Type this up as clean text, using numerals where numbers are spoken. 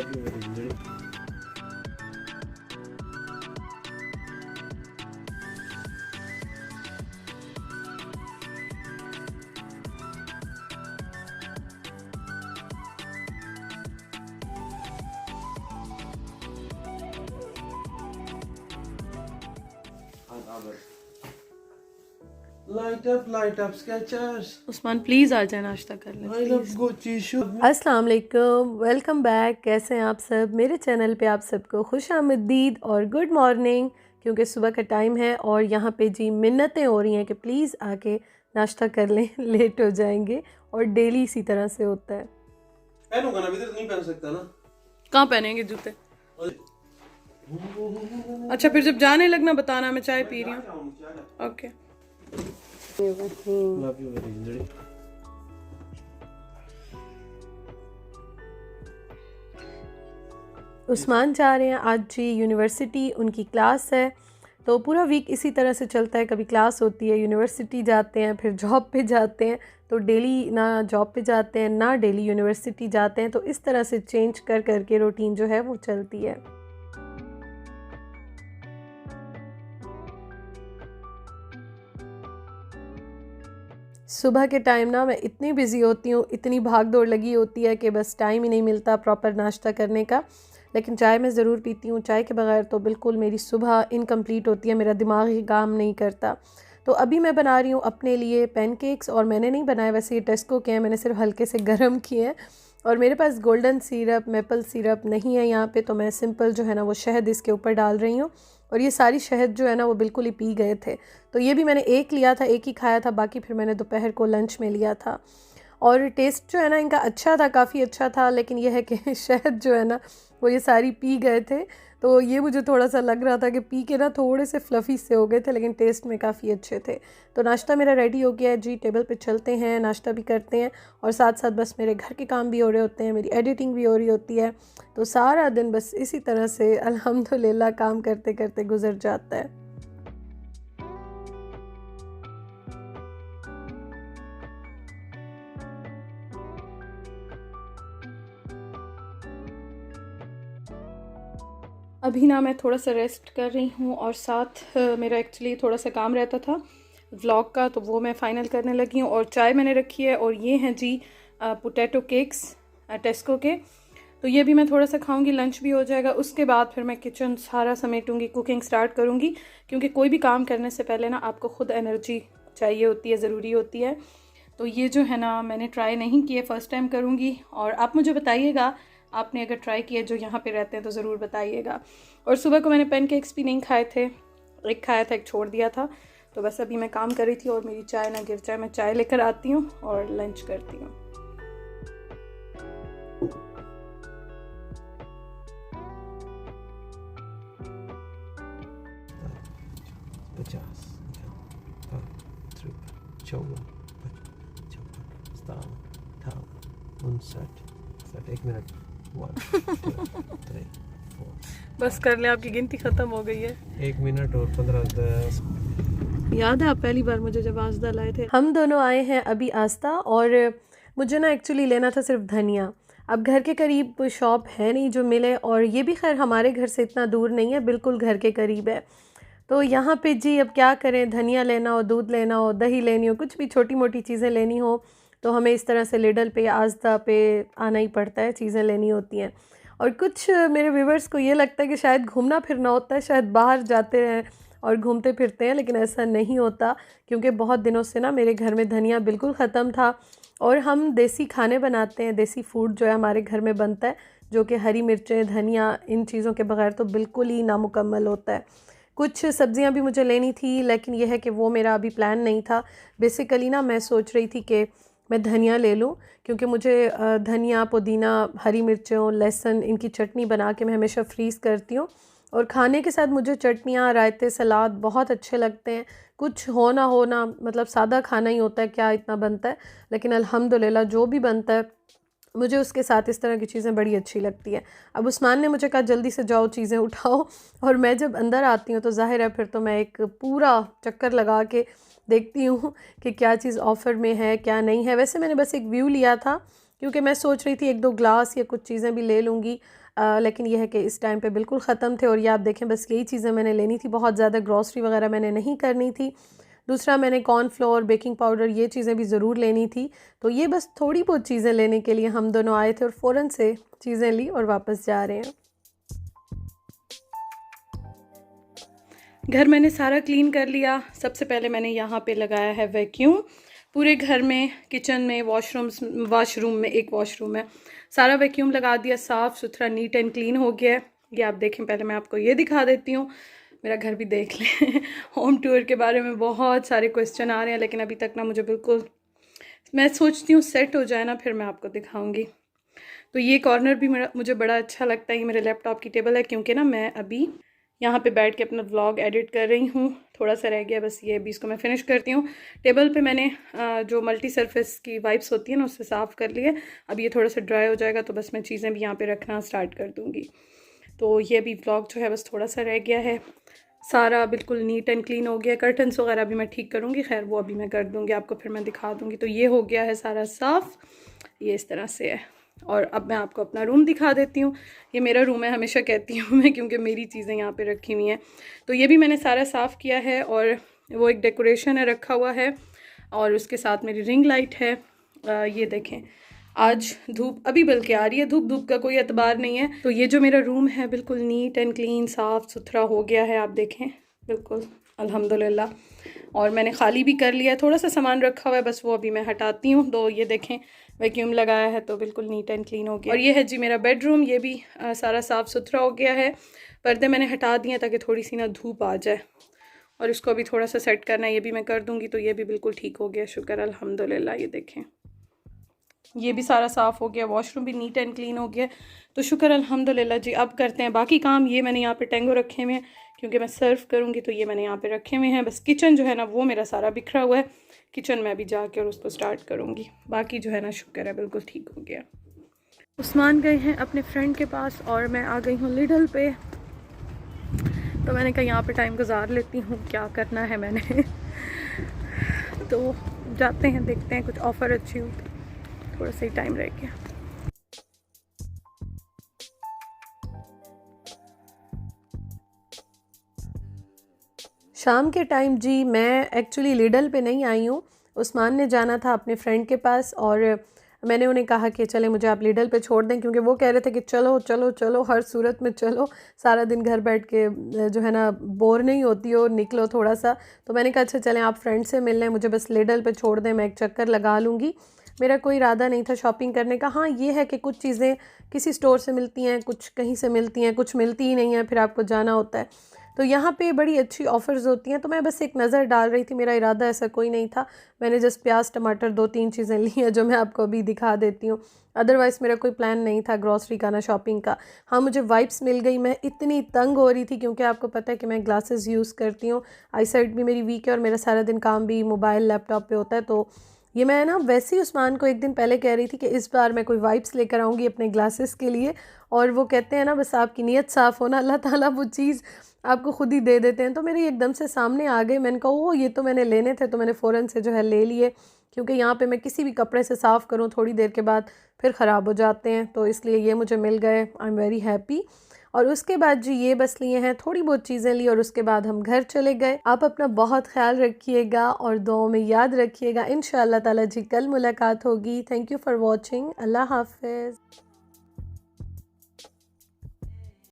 Love you very much. Light up, Skechers. Usman please आ जाए, नाश्ता कर ले। I love Gucci shoes. अस्सलाम वालेकुम, वेलकम बैक। कैसे हैं आप सब? मेरे चैनल पे आप सबको खुश आमदीद और गुड मॉर्निंग, क्योंकि सुबह का टाइम है और यहाँ पे जी मिन्नतें हो रही हैं कि प्लीज़ आके नाश्ता कर लें, लेट हो जाएंगे और डेली इसी तरह से होता है। पहनूंगा ना, अभी तो नहीं पहन सकता ना। कहाँ पहनेंगे जूते? अच्छा, फिर जब जाने लगना बताना, मैं चाय पी रही हूँ। Okay. Love you very much. Usman जा रहे हैं आज जी यूनिवर्सिटी, उनकी क्लास है। तो पूरा वीक इसी तरह से चलता है, कभी क्लास होती है, यूनिवर्सिटी जाते हैं, फिर जॉब पे जाते हैं। तो डेली ना जॉब पे जाते हैं ना डेली यूनिवर्सिटी जाते हैं, तो इस तरह से चेंज कर कर के रूटीन जो है वो चलती है। सुबह के टाइम ना मैं इतनी बिज़ी होती हूँ, इतनी भाग दौड़ लगी होती है कि बस टाइम ही नहीं मिलता प्रॉपर नाश्ता करने का। लेकिन चाय मैं ज़रूर पीती हूँ, चाय के बगैर तो बिल्कुल मेरी सुबह इनकम्प्लीट होती है, मेरा दिमाग ही काम नहीं करता। तो अभी मैं बना रही हूँ अपने लिए पैनकेक्स, और मैंने नहीं बनाए वैसे, ये टेस्को के हैं, मैंने सिर्फ हल्के से गर्म किए हैं। और मेरे पास गोल्डन सिरप, मेपल सिरप नहीं है यहाँ पे, तो मैं सिंपल जो है ना वो शहद इसके ऊपर डाल रही हूँ। और ये सारी शहद जो है ना वो बिल्कुल ही पी गए थे। तो ये भी मैंने एक लिया था, एक ही खाया था, बाकी फिर मैंने दोपहर को लंच में लिया था। और टेस्ट जो है ना इनका अच्छा था, काफ़ी अच्छा था, लेकिन यह है कि शहद जो है ना वो ये सारी पी गए थे। तो ये मुझे थोड़ा सा लग रहा था कि पी के ना थोड़े से फ्लफ़ी से हो गए थे, लेकिन टेस्ट में काफ़ी अच्छे थे। तो नाश्ता मेरा रेडी हो गया है जी, टेबल पे चलते हैं, नाश्ता भी करते हैं और साथ साथ बस मेरे घर के काम भी हो रहे होते हैं, मेरी एडिटिंग भी हो रही होती है। तो सारा दिन बस इसी तरह से अल्हम्दुलिल्लाह काम करते करते गुजर जाता है। अभी ना मैं थोड़ा सा रेस्ट कर रही हूँ और साथ मेरा एक्चुअली थोड़ा सा काम रहता था व्लॉग का, तो वो मैं फ़ाइनल करने लगी हूँ। और चाय मैंने रखी है, और ये हैं जी पोटैटो केक्स टेस्को के। तो ये भी मैं थोड़ा सा खाऊंगी, लंच भी हो जाएगा। उसके बाद फिर मैं किचन सारा समेटूंगी, कुकिंग स्टार्ट करूँगी, क्योंकि कोई भी काम करने से पहले ना आपको ख़ुद एनर्जी चाहिए होती है, ज़रूरी होती है। तो ये जो है ना मैंने ट्राई नहीं किए, फ़र्स्ट टाइम करूँगी। और आप मुझे बताइएगा, आपने अगर ट्राई किया जो यहाँ पे रहते हैं तो ज़रूर बताइएगा। और सुबह को मैंने पैनकेक्स भी नहीं खाए थे, एक खाया था, एक छोड़ दिया था। तो बस अभी मैं काम कर रही थी और मेरी चाय ना गिर जाए, मैं चाय लेकर आती हूँ और लंच करती हूँ। एक मिनट। 1 2 3 4 बस कर ले, आपकी गिनती ख़त्म हो गई है। 1 मिनट और 15 10। याद है आप पहली बार मुझे जब आस्दा लाए थे? हम दोनों आए हैं अभी आस्ता, और मुझे ना एक्चुअली लेना था सिर्फ धनिया। अब घर के करीब कोई शॉप है नहीं जो मिले, और ये भी खैर हमारे घर से इतना दूर नहीं है, बिल्कुल घर के करीब है। तो यहाँ पे जी अब क्या करें, धनिया लेना हो, दूध लेना हो, दही लेनी हो, कुछ भी छोटी मोटी चीज़ें लेनी हो, तो हमें इस तरह से लिडल पे या आस्था पे आना ही पड़ता है, चीज़ें लेनी होती हैं। और कुछ मेरे व्यूवर्स को ये लगता है कि शायद घूमना फिरना होता है, शायद बाहर जाते हैं और घूमते फिरते हैं, लेकिन ऐसा नहीं होता, क्योंकि बहुत दिनों से ना मेरे घर में धनिया बिल्कुल ख़त्म था। और हम देसी खाने बनाते हैं, देसी फूड जो है हमारे घर में बनता है, जो कि हरी मिर्चें, धनिया, इन चीज़ों के बगैर तो बिल्कुल ही नामुकम्मल होता है। कुछ सब्ज़ियाँ भी मुझे लेनी थी, लेकिन यह है कि वो मेरा अभी प्लान नहीं था। बेसिकली ना मैं सोच रही थी कि मैं धनिया ले लूँ, क्योंकि मुझे धनिया, पुदीना, हरी मिर्चों, लहसुन, इनकी चटनी बना के मैं हमेशा फ्रीज़ करती हूँ। और खाने के साथ मुझे चटनियाँ, रायते, सलाद बहुत अच्छे लगते हैं। कुछ हो ना, मतलब सादा खाना ही होता है, क्या इतना बनता है, लेकिन अल्हम्दुलिल्लाह जो भी बनता है मुझे उसके साथ इस तरह की चीज़ें बड़ी अच्छी लगती हैं। अब उस्मान ने मुझे कहा जल्दी से जाओ चीज़ें उठाओ, और मैं जब अंदर आती हूँ तो ज़ाहिर है फिर तो मैं एक पूरा चक्कर लगा के देखती हूँ कि क्या चीज़ ऑफ़र में है क्या नहीं है। वैसे मैंने बस एक व्यू लिया था क्योंकि मैं सोच रही थी 1-2 ग्लास या कुछ चीज़ें भी ले लूँगी, लेकिन यह है कि इस टाइम पे बिल्कुल ख़त्म थे। और ये आप देखें बस यही चीज़ें मैंने लेनी थी, बहुत ज़्यादा ग्रॉसरी वगैरह मैंने नहीं करनी थी। दूसरा मैंने कॉर्नफ्लोर, बेकिंग पाउडर ये चीज़ें भी ज़रूर लेनी थी। तो ये बस थोड़ी बहुत चीज़ें लेने के लिए हम दोनों आए थे और फ़ौरन से चीज़ें ली और वापस जा रहे हैं। घर मैंने सारा क्लीन कर लिया। सबसे पहले मैंने यहाँ पे लगाया है वैक्यूम पूरे घर में, किचन में, वाशरूम में, एक वॉशरूम है, सारा वैक्यूम लगा दिया, साफ़ सुथरा नीट एंड क्लीन हो गया है। ये आप देखें, पहले मैं आपको ये दिखा देती हूँ, मेरा घर भी देख लें। होम टूर के बारे में बहुत सारे क्वेश्चन आ रहे हैं, लेकिन अभी तक ना मुझे बिल्कुल, मैं सोचती हूँ सेट हो जाए ना फिर मैं आपको दिखाऊँगी। तो ये कॉर्नर भी मुझे बड़ा अच्छा लगता है। ये मेरे लैपटॉप की टेबल है, क्योंकि ना मैं अभी यहाँ पे बैठ के अपना व्लॉग एडिट कर रही हूँ। थोड़ा सा रह गया बस, ये अभी इसको मैं फ़िनिश करती हूँ। टेबल पे मैंने जो मल्टी सरफेस की वाइप्स होती है ना उससे साफ़ कर लिए। अब ये थोड़ा सा ड्राई हो जाएगा तो बस मैं चीज़ें भी यहाँ पे रखना स्टार्ट कर दूँगी। तो ये अभी व्लॉग जो है बस थोड़ा सा रह गया है, सारा बिल्कुल नीट एंड क्लीन हो गया। कर्टन्स वगैरह भी मैं ठीक करूँगी, खैर वो अभी मैं कर दूँगी, आपको फिर मैं दिखा दूँगी। तो ये हो गया है सारा साफ़, ये इस तरह से है। और अब मैं आपको अपना रूम दिखा देती हूँ। ये मेरा रूम है, हमेशा कहती हूँ मैं, क्योंकि मेरी चीज़ें यहाँ पे रखी हुई हैं। तो ये भी मैंने सारा साफ़ किया है, और वो एक डेकोरेशन है रखा हुआ है, और उसके साथ मेरी रिंग लाइट है। ये देखें, आज धूप अभी बल्कि आ रही है, धूप का कोई एतबार नहीं है। तो ये जो मेरा रूम है बिल्कुल नीट एंड क्लीन, साफ़ सुथरा हो गया है, आप देखें बिल्कुल अल्हम्दुलिल्लाह। और मैंने खाली भी कर लिया है, थोड़ा सा सामान रखा हुआ है, बस वो अभी मैं हटाती हूँ। तो ये देखें, वैक्यूम लगाया है तो बिल्कुल नीट एंड क्लीन हो गया। और ये है जी मेरा बेडरूम, ये भी सारा साफ़ सुथरा हो गया है। पर्दे मैंने हटा दिए ताकि थोड़ी सी ना धूप आ जाए, और इसको अभी थोड़ा सा सेट करना है, ये भी मैं कर दूँगी। तो ये भी बिल्कुल ठीक हो गया, शुक्र अल्हम्दुलिल्लाह। ये देखें, ये भी सारा साफ़ हो गया, वॉशरूम भी नीट एंड क्लीन हो गया, तो शुक्र अल्हम्दुलिल्लाह जी। अब करते हैं बाकी काम। ये मैंने यहाँ पे टेंगो रखे हुए हैं क्योंकि मैं सर्व करूँगी, तो ये मैंने यहाँ पे रखे हुए हैं। बस किचन जो है ना वो मेरा सारा बिखरा हुआ है, किचन में अभी जाके और उसको स्टार्ट करूँगी। बाकी जो है ना शुक्र है बिल्कुल ठीक हो गया। उस्मान गए हैं अपने फ्रेंड के पास और मैं आ गई हूँ लिडल पे। तो मैंने कहा यहाँ पे टाइम गुजार लेती हूँ, क्या करना है मैंने। तो जाते हैं, देखते हैं कुछ ऑफ़र अच्छी हो। थोड़ा सा ही टाइम रह गया। शाम के टाइम जी मैं एक्चुअली लिडल पे नहीं आई हूँ, उस्मान ने जाना था अपने फ्रेंड के पास, और मैंने उन्हें कहा कि चले मुझे आप लिडल पे छोड़ दें, क्योंकि वो कह रहे थे कि चलो चलो चलो, हर सूरत में चलो, सारा दिन घर बैठ के जो है ना बोर नहीं होती हो, निकलो थोड़ा सा। तो मैंने कहा अच्छा चलें, आप फ्रेंड से मिल लें, मुझे बस लिडल पे छोड़ दें, मैं एक चक्कर लगा लूँगी। मेरा कोई इरादा नहीं था शॉपिंग करने का। हाँ ये है कि कुछ चीज़ें किसी स्टोर से मिलती हैं, कुछ कहीं से मिलती हैं, कुछ मिलती ही नहीं है, फिर आपको जाना होता है। तो यहाँ पे बड़ी अच्छी ऑफ़र्स होती हैं, तो मैं बस एक नज़र डाल रही थी, मेरा इरादा ऐसा कोई नहीं था। मैंने जस्ट प्याज टमाटर 2-3 चीज़ें ली हैं जो मैं आपको अभी दिखा देती हूँ। अदरवाइज़ मेरा कोई प्लान नहीं था ग्रॉसरी का ना शॉपिंग का। हाँ मुझे वाइप्स मिल गई, मैं इतनी तंग हो रही थी क्योंकि आपको पता है कि मैं ग्लासेस यूज़ करती हूँ, आई साइट भी मेरी वीक है और मेरा सारा दिन काम भी मोबाइल लैपटॉप पे होता है। तो ये मैं ना वैसे ही उस्मान को एक दिन पहले कह रही थी कि इस बार मैं कोई वाइप्स लेकर आऊँगी अपने ग्लासेस के लिए, और वो कहते हैं ना बस आपकी नीयत साफ़ हो ना, अल्लाह ताला वो चीज़ आपको खुद ही दे देते हैं। तो मेरे एकदम से सामने आ गए, मैंने कहा ओ ये तो मैंने लेने थे, तो मैंने फ़ौरन से जो है ले लिए, क्योंकि यहाँ पे मैं किसी भी कपड़े से साफ़ करूँ थोड़ी देर के बाद फिर ख़राब हो जाते हैं, तो इसलिए ये मुझे मिल गए, आई एम वेरी हैप्पी। और उसके बाद जी ये बस लिए हैं, थोड़ी बहुत चीज़ें ली और उसके बाद हम घर चले गए। आप अपना बहुत ख्याल रखिएगा और दुआओं में याद रखिएगा। इंशाअल्लाह ताला जी कल मुलाकात होगी। Thank you for watching. अल्लाह हाफ़िज़।